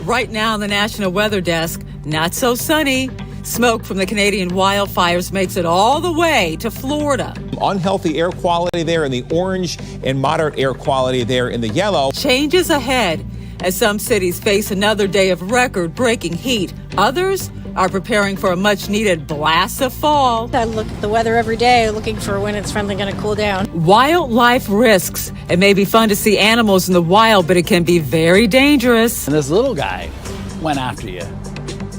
right now on the National Weather Desk, not so sunny. Smoke from the Canadian wildfires makes it all the way to Florida. Unhealthy air quality there in the orange and moderate air quality there in the yellow. Changes ahead as some cities face another day of record-breaking heat. Others are preparing for a much-needed blast of fall. I look at the weather every day looking for when it's finally going to cool down. Wildlife risks. It may be fun to see animals in the wild, but it can be very dangerous. And this little guy went after you.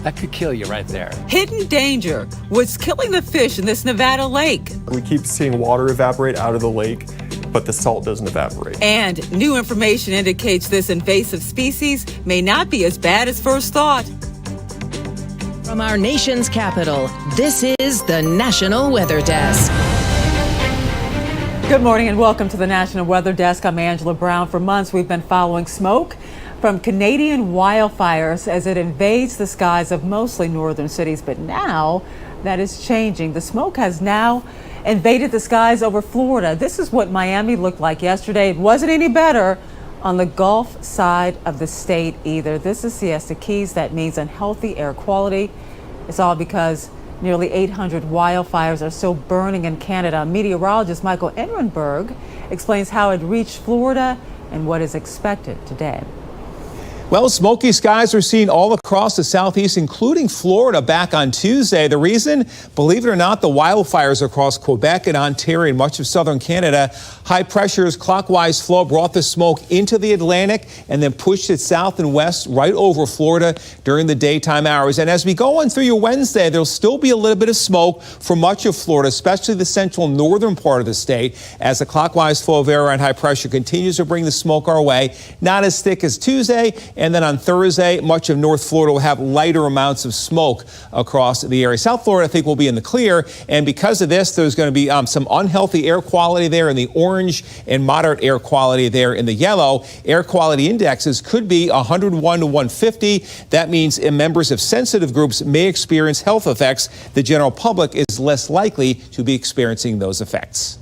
That could kill you right there. Hidden danger. What's killing the fish in this Nevada lake? We keep seeing water evaporate out of the lake, but the salt doesn't evaporate. And new information indicates this invasive species may not be as bad as first thought. From our nation's capital, this is the National Weather Desk. Good morning and welcome to the National Weather Desk. I'm Angela Brown. For months, we've been following smoke from Canadian wildfires as it invades the skies of mostly northern cities. But now that is changing. The smoke has now invaded the skies over Florida. This is what Miami looked like yesterday. It wasn't any better on the Gulf side of the state either. This is Siesta Keys. That means unhealthy air quality. It's all because nearly 800 wildfires are still burning in Canada. Meteorologist Michael Ehrenberg explains how it reached Florida and what is expected today. Well, smoky skies are seen all across the southeast, including Florida back on Tuesday. The reason, believe it or not, the wildfires across Quebec and Ontario and much of southern Canada. High pressure's clockwise flow brought the smoke into the Atlantic and then pushed it south and west right over Florida during the daytime hours. And as we go on through your Wednesday, there'll still be a little bit of smoke for much of Florida, especially the central northern part of the state, as the clockwise flow of air and high pressure continues to bring the smoke our way. Not as thick as Tuesday. And then on Thursday, much of North Florida will have lighter amounts of smoke across the area. South Florida, I think, will be in the clear. And because of this, there's going to be some unhealthy air quality there in the orange and moderate air quality there in the yellow. Air quality indexes could be 101 to 150. That means members of sensitive groups may experience health effects. The general public is less likely to be experiencing those effects.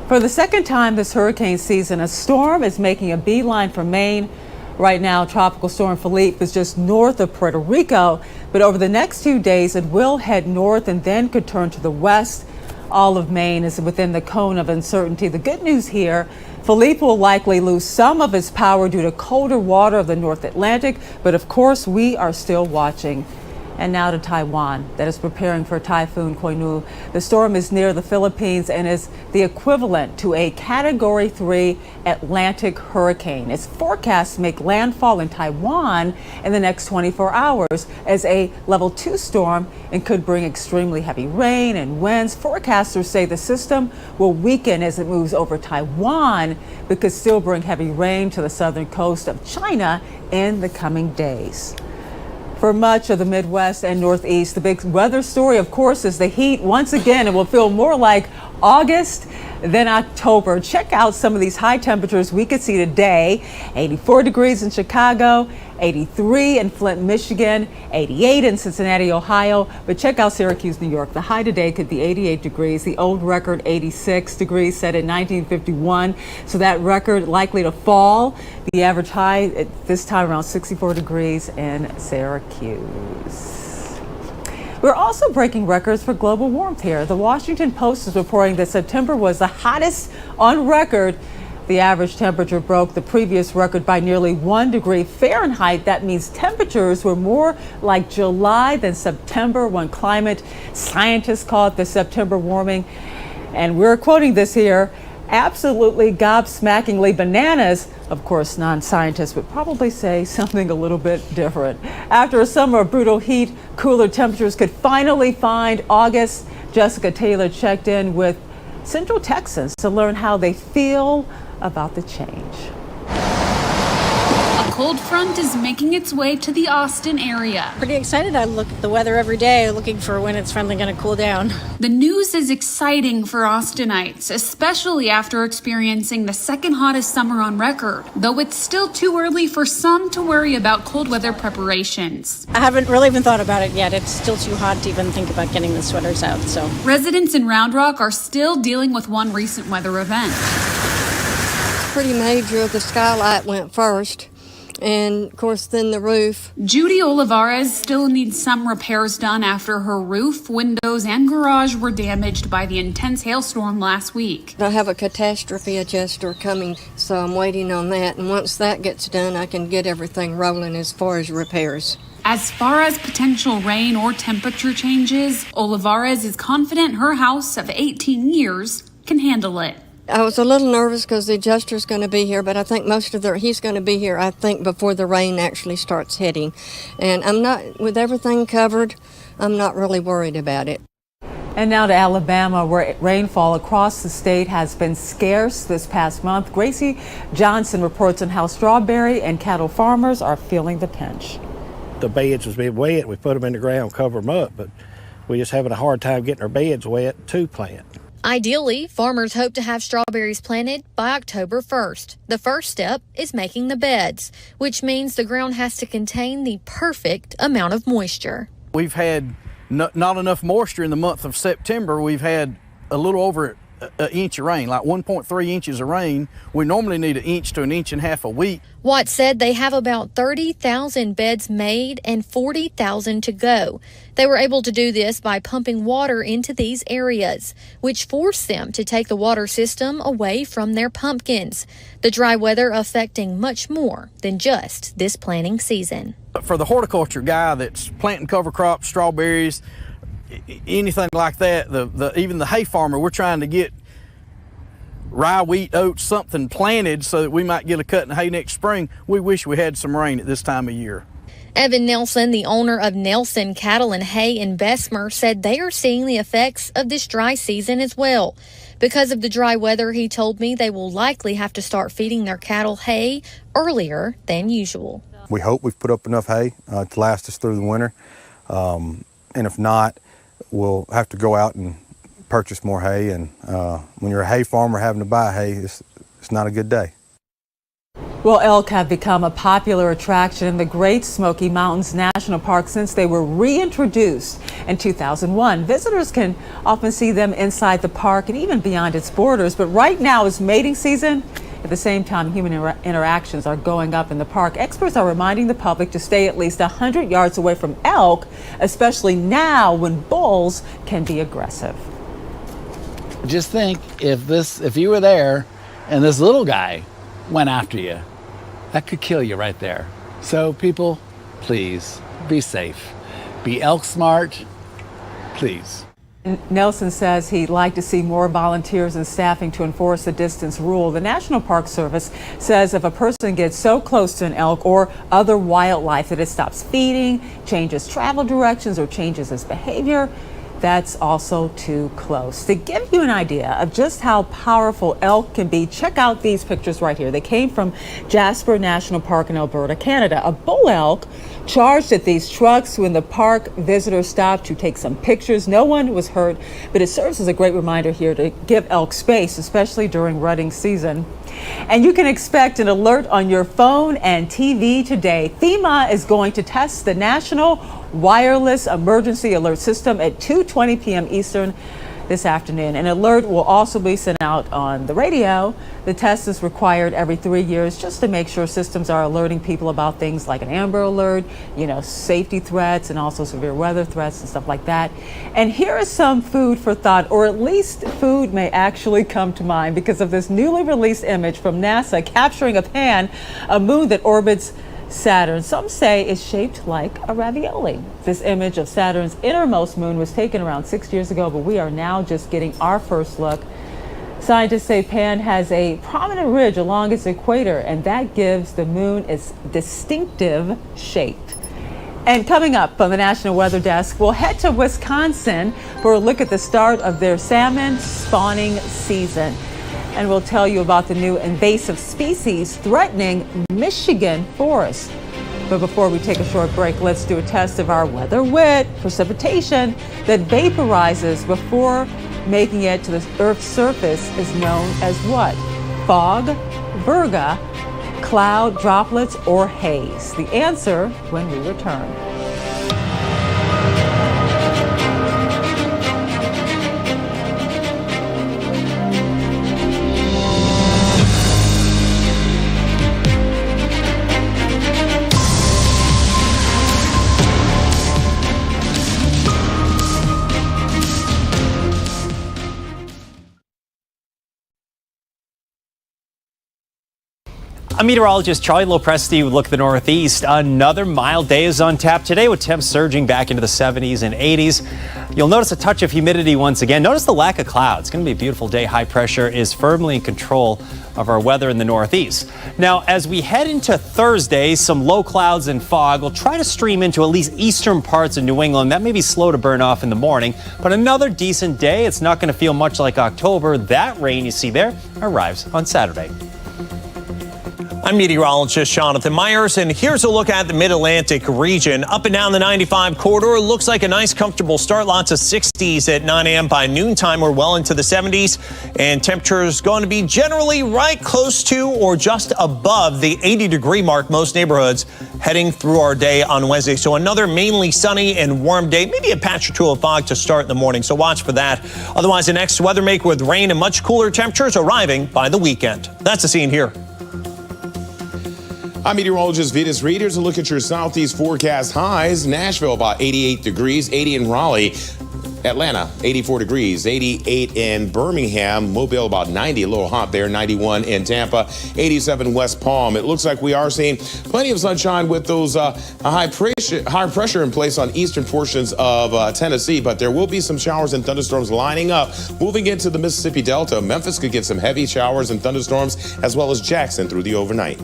For the second time this hurricane season, a storm is making a beeline for Maine. Right now, Tropical Storm Philippe is just north of Puerto Rico, but over the next 2 days, it will head north and then could turn to the west. All of Maine is within the cone of uncertainty. The good news here, Philippe will likely lose some of its power due to colder water of the North Atlantic, but of course, we are still watching. And now to Taiwan, that is preparing for Typhoon Koinu. The storm is near the Philippines and is the equivalent to a Category 3 Atlantic hurricane. It's forecast to make landfall in Taiwan in the next 24 hours as a level 2 storm and could bring extremely heavy rain and winds. Forecasters say the system will weaken as it moves over Taiwan, but could still bring heavy rain to the southern coast of China in the coming days. For much of the Midwest and Northeast, the big weather story, of course, is the heat. Once again, it will feel more like August than October. Check out some of these high temperatures we could see today. 84 degrees in Chicago, 83 in Flint, Michigan, 88 in Cincinnati, Ohio. But check out Syracuse, New York. The high today could be 88 degrees. The old record, 86 degrees, set in 1951. So that record likely to fall. The average high at this time around 64 degrees in Syracuse. We're also breaking records for global warmth here. The Washington Post is reporting that September was the hottest on record. The average temperature broke the previous record by nearly 1 degree Fahrenheit. That means temperatures were more like July than September, when climate scientists call it the September warming. And we're quoting this here, absolutely gobsmackingly bananas. Of course, non-scientists would probably say something a little bit different. After a summer of brutal heat, cooler temperatures could finally find August. Jessica Taylor checked in with Central Texans to learn how they feel about the change. A cold front is making its way to the Austin area. Pretty excited. I look at the weather every day looking for when it's finally going to cool down. The news is exciting for Austinites, especially after experiencing the second hottest summer on record, though it's still too early for some to worry about cold weather preparations. I haven't really even thought about it yet. It's still too hot to even think about getting the sweaters out, so. Residents in Round Rock are still dealing with one recent weather event. Pretty major. The skylight went first. And, of course, then the roof. Judy Olivares still needs some repairs done after her roof, windows, and garage were damaged by the intense hailstorm last week. I have a catastrophe adjuster coming, so I'm waiting on that. And once that gets done, I can get everything rolling as far as repairs. As far as potential rain or temperature changes, Olivares is confident her house of 18 years can handle it. I was a little nervous because the adjuster's going to be here, but I think he's going to be here, I think, before the rain actually starts hitting. And I'm not, with everything covered, I'm not really worried about it. And now to Alabama, where rainfall across the state has been scarce this past month. Gracie Johnson reports on how strawberry and cattle farmers are feeling the pinch. The beds was being wet. We put them in the ground, cover them up, but we're just having a hard time getting our beds wet to plant. Ideally, farmers hope to have strawberries planted by October 1st. The first step is making the beds, which means the ground has to contain the perfect amount of moisture. We've had not enough moisture in the month of September. We've had a little over an inch of rain, like 1.3 inches of rain. We normally need 1 inch to 1.5 inches a week. Watt said they have about 30,000 beds made and 40,000 to go. They were able to do this by pumping water into these areas, which forced them to take the water system away from their pumpkins. The dry weather affecting much more than just this planting season. For the horticulture guy that's planting cover crops, strawberries, anything like that, even the hay farmer, we're trying to get rye, wheat, oats, something planted so that we might get a cut in hay next spring. We wish we had some rain at this time of year. Evan Nelson, the owner of Nelson Cattle and Hay in Bessemer, said they are seeing the effects of this dry season as well. Because of the dry weather, he told me they will likely have to start feeding their cattle hay earlier than usual. We hope we've put up enough hay to last us through the winter. And if not, we'll have to go out and purchase more hay. And when you're a hay farmer having to buy hay, it's not a good day. Well, elk have become a popular attraction in the Great Smoky Mountains National Park since they were reintroduced in 2001. Visitors can often see them inside the park and even beyond its borders. But right now is mating season. At the same time, human interactions are going up in the park. Experts are reminding the public to stay at least 100 yards away from elk, especially now when bulls can be aggressive. Just think if you were there and this little guy went after you, that could kill you right there. So people, please be safe. Be elk smart, please. Nelson says he'd like to see more volunteers and staffing to enforce the distance rule. The National Park Service says if a person gets so close to an elk or other wildlife that it stops feeding, changes travel directions, or changes its behavior, that's also too close. To give you an idea of just how powerful elk can be, check out these pictures right here. They came from Jasper National Park in Alberta, Canada. A bull elk charged at these trucks when the park visitors stopped to take some pictures. No one was hurt, but it serves as a great reminder here to give elk space, especially during rutting season. And you can expect an alert on your phone and TV today. FEMA is going to test the National Wireless Emergency Alert System at 2:20 p.m. Eastern this afternoon. An alert will also be sent out on the radio. The test is required every 3 years just to make sure systems are alerting people about things like an Amber Alert, safety threats and also severe weather threats and stuff like that. And here is some food for thought, or at least food may actually come to mind because of this newly released image from NASA capturing a moon that orbits Saturn. Some say it's shaped like a ravioli. This image of Saturn's innermost moon was taken around 6 years ago, but we are now just getting our first look. Scientists say Pan has a prominent ridge along its equator, and that gives the moon its distinctive shape. And coming up on the National Weather Desk, we'll head to Wisconsin for a look at the start of their salmon spawning season. And we'll tell you about the new invasive species threatening Michigan forests. But before we take a short break, let's do a test of our weather wit. Precipitation that vaporizes before making it to the Earth's surface is known as what? Fog, virga, cloud, droplets, or haze? The answer when we return. I'm meteorologist Charlie Lopresti with a look at the Northeast. Another mild day is on tap today with temps surging back into the 70s and 80s. You'll notice a touch of humidity once again. Notice the lack of clouds. It's going to be a beautiful day. High pressure is firmly in control of our weather in the Northeast. Now, as we head into Thursday, some low clouds and fog will try to stream into at least eastern parts of New England. That may be slow to burn off in the morning, but another decent day. It's not going to feel much like October. That rain you see there arrives on Saturday. I'm meteorologist Jonathan Myers, and here's a look at the Mid-Atlantic region. Up and down the 95 corridor, looks like a nice comfortable start. Lots of 60s at 9 a.m. By noontime, we're well into the 70s, and temperatures going to be generally right close to or just above the 80-degree mark. Most neighborhoods heading through our day on Wednesday. So another mainly sunny and warm day, maybe a patch or two of fog to start in the morning. So watch for that. Otherwise, the next weather maker with rain and much cooler temperatures arriving by the weekend. That's the scene here. I'm meteorologist Vitas Reed. Here's a look at your southeast forecast highs. Nashville about 88 degrees, 80 in Raleigh. Atlanta, 84 degrees, 88 in Birmingham. Mobile about 90, a little hot there, 91 in Tampa, 87 West Palm. It looks like we are seeing plenty of sunshine with those high pressure in place on eastern portions of Tennessee, but there will be some showers and thunderstorms lining up. Moving into the Mississippi Delta, Memphis could get some heavy showers and thunderstorms, as well as Jackson through the overnight.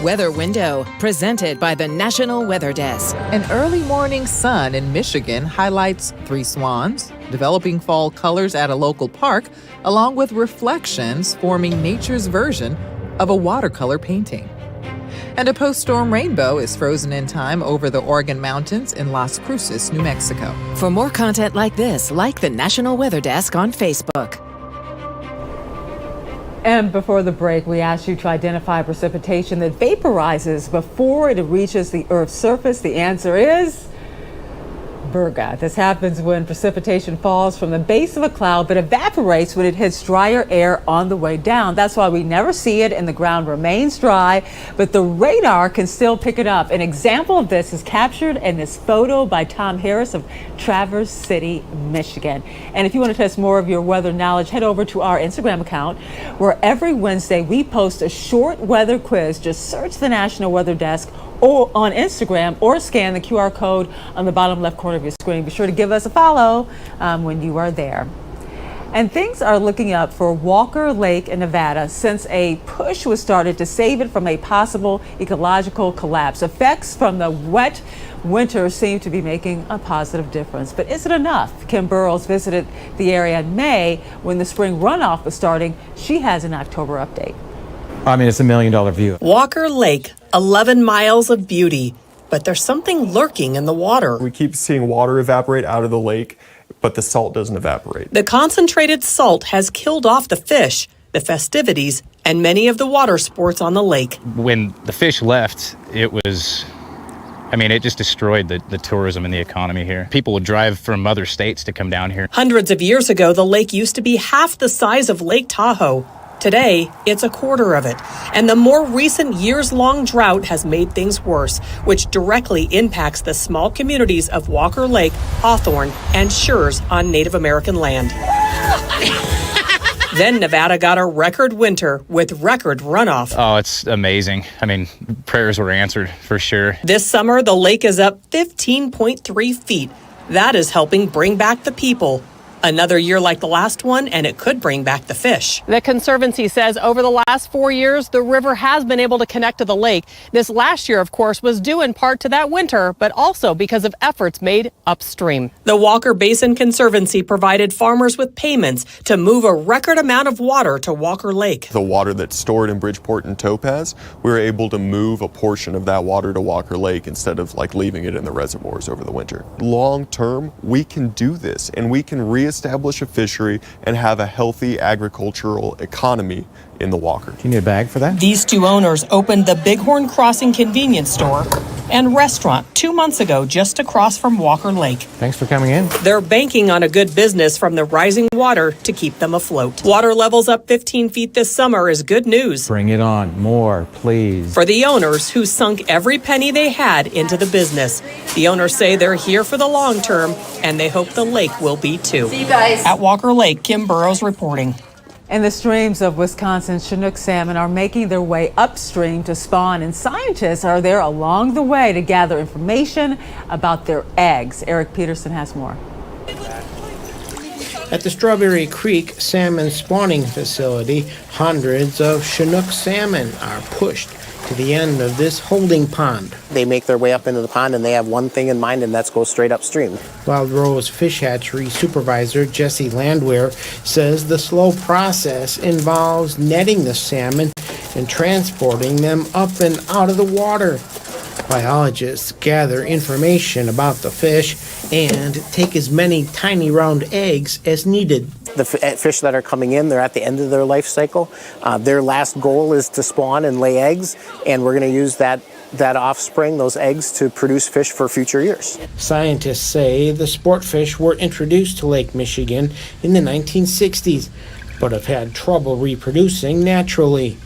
Weather Window, presented by the National Weather Desk. An early morning sun in Michigan highlights three swans, developing fall colors at a local park, along with reflections forming nature's version of a watercolor painting. And a post-storm rainbow is frozen in time over the Oregon Mountains in Las Cruces, New Mexico. For more content like this, like the National Weather Desk on Facebook. And before the break, we asked you to identify precipitation that vaporizes before it reaches the Earth's surface. The answer is Virga. This happens when precipitation falls from the base of a cloud but evaporates when it hits drier air on the way down. That's why we never see it and the ground remains dry, but the radar can still pick it up. An example of this is captured in this photo by Tom Harris of Traverse City, Michigan. And if you want to test more of your weather knowledge, head over to our Instagram account, where every Wednesday we post a short weather quiz. Just search the National Weather Desk or on Instagram, or scan the QR code on the bottom left corner of your screen. Be sure to give us a follow when you are there. And things are looking up for Walker Lake in Nevada since a push was started to save it from a possible ecological collapse. Effects from the wet winter seem to be making a positive difference. But is it enough? Kim Burrows visited the area in May when the spring runoff was starting. She has an October update. I mean, it's $1 million view. Walker Lake, 11 miles of beauty, but there's something lurking in the water. We keep seeing water evaporate out of the lake, but the salt doesn't evaporate. The concentrated salt has killed off the fish, the festivities, and many of the water sports on the lake. When the fish left, it just destroyed the tourism and the economy here. People would drive from other states to come down here. Hundreds of years ago, the lake used to be half the size of Lake Tahoe. Today, it's a quarter of it, and the more recent years-long drought has made things worse, which directly impacts the small communities of Walker Lake, Hawthorne, and Schurz on Native American land. Then Nevada got a record winter with record runoff. Oh, it's amazing. I mean, prayers were answered for sure. This summer, the lake is up 15.3 feet. That is helping bring back the people. Another year like the last one, and it could bring back the fish. The Conservancy says over the last 4 years, the river has been able to connect to the lake. This last year, of course, was due in part to that winter, but also because of efforts made upstream. The Walker Basin Conservancy provided farmers with payments to move a record amount of water to Walker Lake. The water that's stored in Bridgeport and Topaz, we were able to move a portion of that water to Walker Lake instead of leaving it in the reservoirs over the winter. Long term, we can do this, and we can reestablish a fishery and have a healthy agricultural economy in the Walker. Do you need a bag for that? These two owners opened the Bighorn Crossing convenience store and restaurant 2 months ago just across from Walker Lake. Thanks for coming in. They're banking on a good business from the rising water to keep them afloat. Water levels up 15 feet this summer is good news. Bring it on. More, please. For the owners who sunk every penny they had into the business. The owners say they're here for the long term, and they hope the lake will be too. See you guys. At Walker Lake, Kim Burrows reporting. And the streams of Wisconsin's Chinook salmon are making their way upstream to spawn, and scientists are there along the way to gather information about their eggs. Eric Peterson has more. At the Strawberry Creek Salmon Spawning Facility, hundreds of Chinook salmon are pushed to the end of this holding pond. They make their way up into the pond and they have one thing in mind, and that's go straight upstream. Wild Rose Fish Hatchery Supervisor Jesse Landwehr says the slow process involves netting the salmon and transporting them up and out of the water. Biologists gather information about the fish and take as many tiny round eggs as needed. The fish that are coming in, they're at the end of their life cycle. Their last goal is to spawn and lay eggs, and we're going to use that offspring, those eggs, to produce fish for future years. Scientists say the sport fish were introduced to Lake Michigan in the 1960s, but have had trouble reproducing naturally.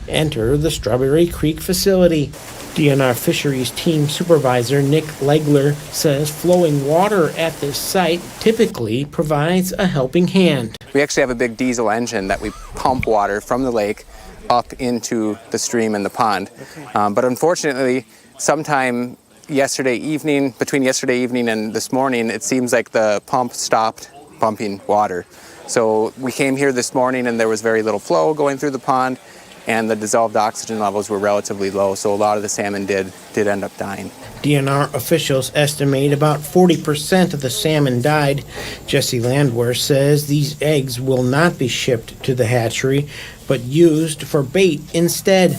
Enter the Strawberry Creek facility. DNR Fisheries Team Supervisor Nick Legler says flowing water at this site typically provides a helping hand. We actually have a big diesel engine that we pump water from the lake up into the stream and the pond. But unfortunately, sometime between yesterday evening and this morning, it seems like the pump stopped pumping water. So we came here this morning and there was very little flow going through the pond, and the dissolved oxygen levels were relatively low, so a lot of the salmon did end up dying. DNR officials estimate about 40% of the salmon died. Jesse Landwehr says these eggs will not be shipped to the hatchery, but used for bait instead.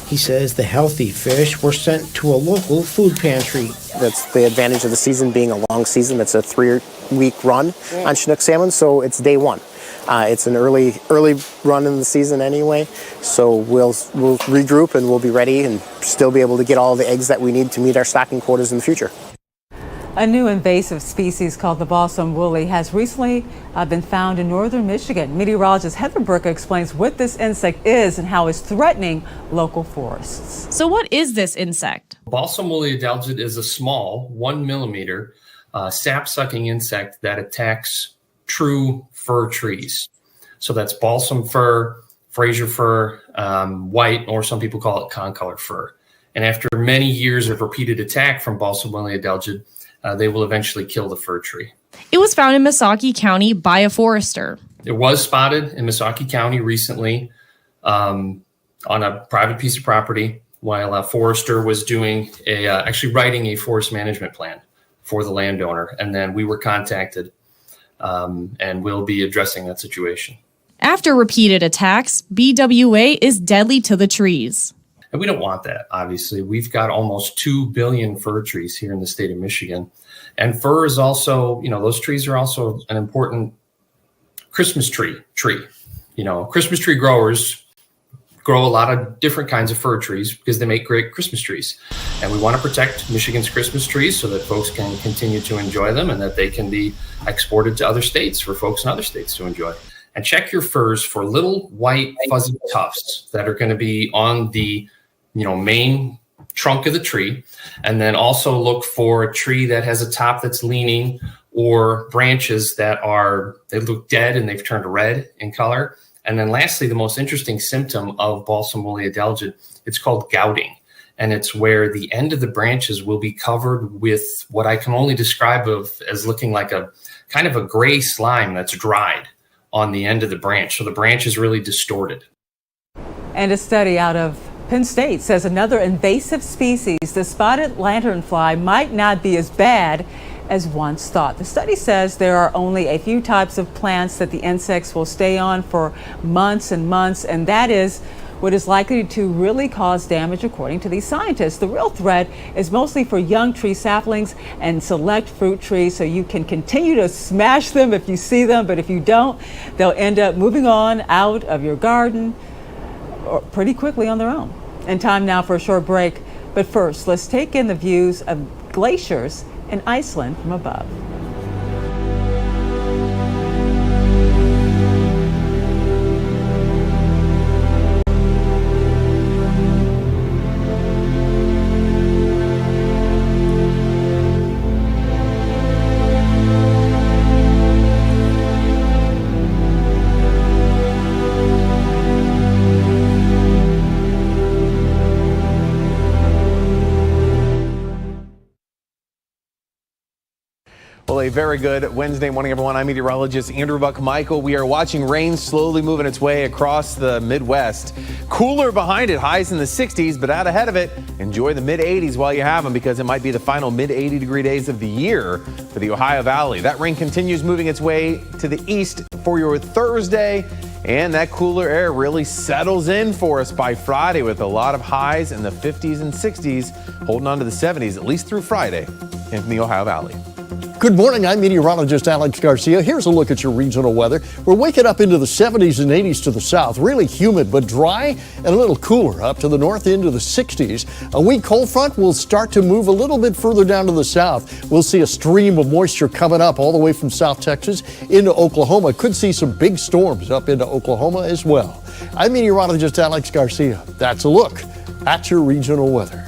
He says the healthy fish were sent to a local food pantry. That's the advantage of the season being a long season. It's a 3-week run on Chinook salmon, so it's day one. It's an early run in the season anyway, so we'll regroup and we'll be ready and still be able to get all the eggs that we need to meet our stocking quotas in the future. A new invasive species called the balsam woolly has recently been found in northern Michigan. Meteorologist Heather Burke explains what this insect is and how it's threatening local forests. So what is this insect? Balsam woolly adelgid is a small 1 millimeter sap-sucking insect that attacks true fir trees. So that's balsam fir, Fraser fir, white, or some people call it concolor fir. And after many years of repeated attack from balsam woolly adelgid, they will eventually kill the fir tree. It was found in Missaukee County by a forester. It was spotted in Missaukee County recently on a private piece of property while a forester was doing actually writing a forest management plan for the landowner. And then we were contacted and we'll be addressing that situation. After repeated attacks, BWA is deadly to the trees. And we don't want that, obviously. We've got almost 2 billion fir trees here in the state of Michigan. And fir is also, those trees are also an important Christmas tree. Christmas tree growers grow a lot of different kinds of fir trees because they make great Christmas trees. And we want to protect Michigan's Christmas trees so that folks can continue to enjoy them and that they can be exported to other states for folks in other states to enjoy. And check your firs for little white fuzzy tufts that are going to be on the main trunk of the tree. And then also look for a tree that has a top that's leaning or branches that they look dead and they've turned red in color. And then lastly, the most interesting symptom of balsam woolly adelgid, it's called gouting. and it's where the end of the branches will be covered with what I can only describe as looking like a kind of a gray slime that's dried on the end of the branch. So the branch is really distorted. And a study out of Penn State says another invasive species, the spotted lanternfly, might not be as bad as once thought. The study says there are only a few types of plants that the insects will stay on for months and months, and that is what is likely to really cause damage, according to these scientists. The real threat is mostly for young tree saplings and select fruit trees, so you can continue to smash them if you see them, but if you don't, they'll end up moving on out of your garden pretty quickly on their own. And time now for a short break, but first, let's take in the views of glaciers in Iceland from above. Well, a very good Wednesday morning, everyone. I'm meteorologist Andrew Buck-Michael. We are watching rain slowly moving its way across the Midwest. Cooler behind it, highs in the 60s, but out ahead of it, enjoy the mid-80s while you have them, because it might be the final mid-80 degree days of the year for the Ohio Valley. That rain continues moving its way to the east for your Thursday, and that cooler air really settles in for us by Friday with a lot of highs in the 50s and 60s, holding on to the 70s at least through Friday in the Ohio Valley. Good morning, I'm meteorologist Alex Garcia. Here's a look at your regional weather. We're waking up into the 70s and 80s to the south, really humid but dry and a little cooler up to the north into the 60s. A weak cold front will start to move a little bit further down to the south. We'll see a stream of moisture coming up all the way from South Texas into Oklahoma. Could see some big storms up into Oklahoma as well. I'm meteorologist Alex Garcia. That's a look at your regional weather.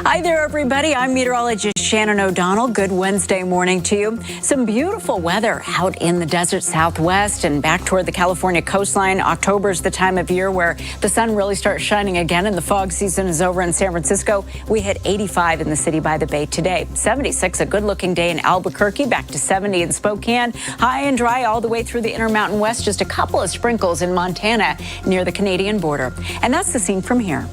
Hi there, everybody. I'm meteorologist Shannon O'Donnell. Good Wednesday morning to you. Some beautiful weather out in the desert Southwest and back toward the California coastline. October is the time of year where the sun really starts shining again, and the fog season is over in San Francisco. We hit 85 in the city by the bay today. 76, a good-looking day in Albuquerque. Back to 70 in Spokane. High and dry all the way through the Intermountain West. Just a couple of sprinkles in Montana near the Canadian border. And that's the scene from here.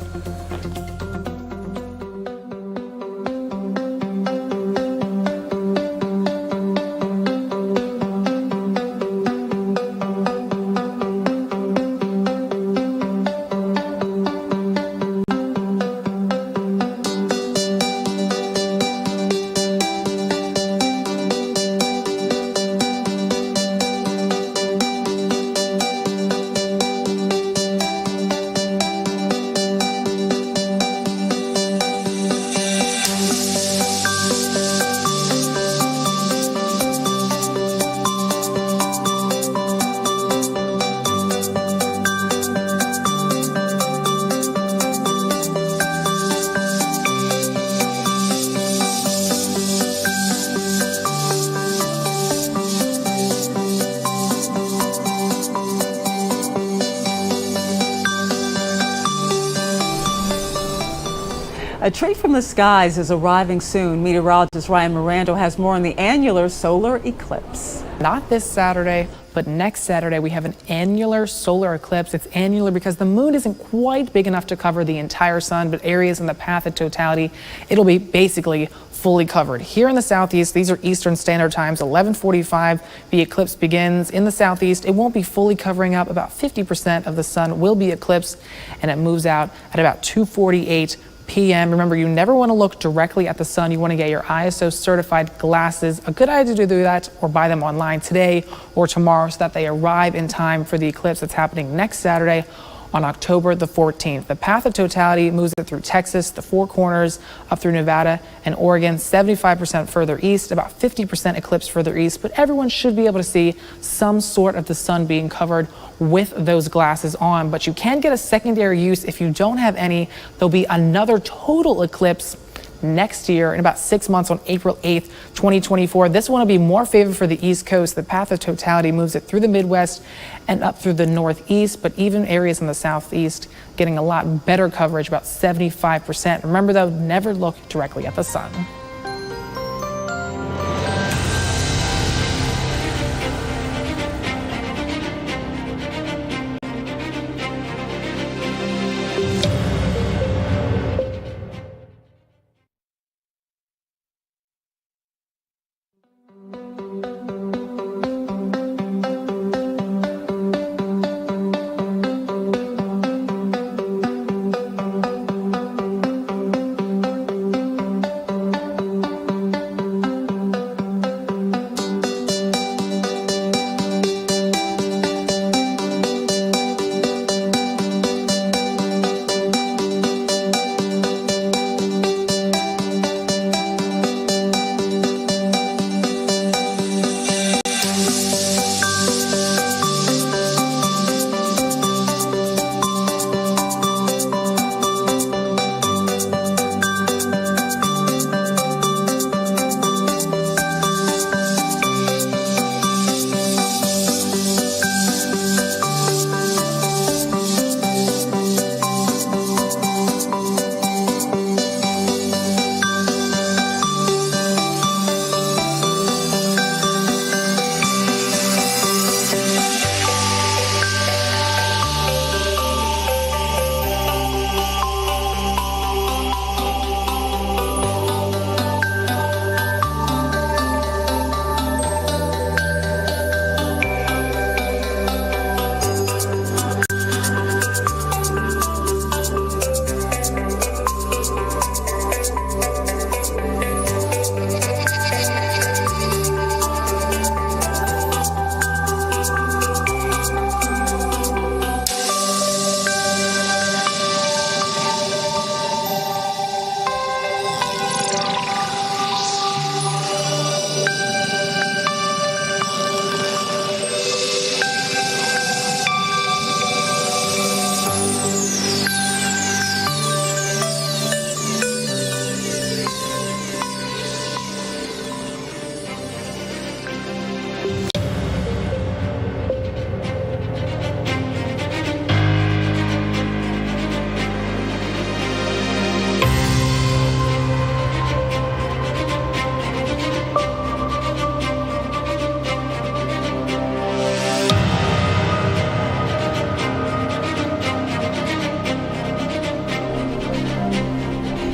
A treat from the skies is arriving soon. Meteorologist Ryan Mirando has more on the annular solar eclipse. Not this Saturday, but next Saturday we have an annular solar eclipse. It's annular because the moon isn't quite big enough to cover the entire sun, but areas in the path of totality, it'll be basically fully covered. Here in the southeast, these are Eastern Standard Times, 11:45. The eclipse begins in the southeast. It won't be fully covering up. About 50% of the sun will be eclipsed, and it moves out at about 2:48 p.m. Remember, you never want to look directly at the sun. You want to get your ISO certified glasses. A good idea to do that or buy them online today or tomorrow so that they arrive in time for the eclipse that's happening next Saturday on October the 14th. The path of totality moves it through Texas, the Four Corners, up through Nevada and Oregon, 75% further east, about 50% eclipse further east, but everyone should be able to see some sort of the sun being covered with those glasses on. But you can get a secondary use if you don't have any. There'll be another total eclipse next year in about 6 months on April 8th, 2024. This one will be more favored for the East Coast. The path of totality moves it through the Midwest and up through the Northeast, but even areas in the Southeast getting a lot better coverage, about 75%. Remember, though, never look directly at the sun.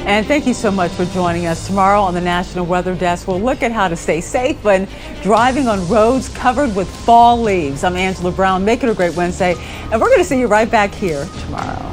And thank you so much for joining us. Tomorrow on the National Weather Desk, we'll look at how to stay safe when driving on roads covered with fall leaves. I'm Angela Brown. Make it a great Wednesday. And we're going to see you right back here tomorrow.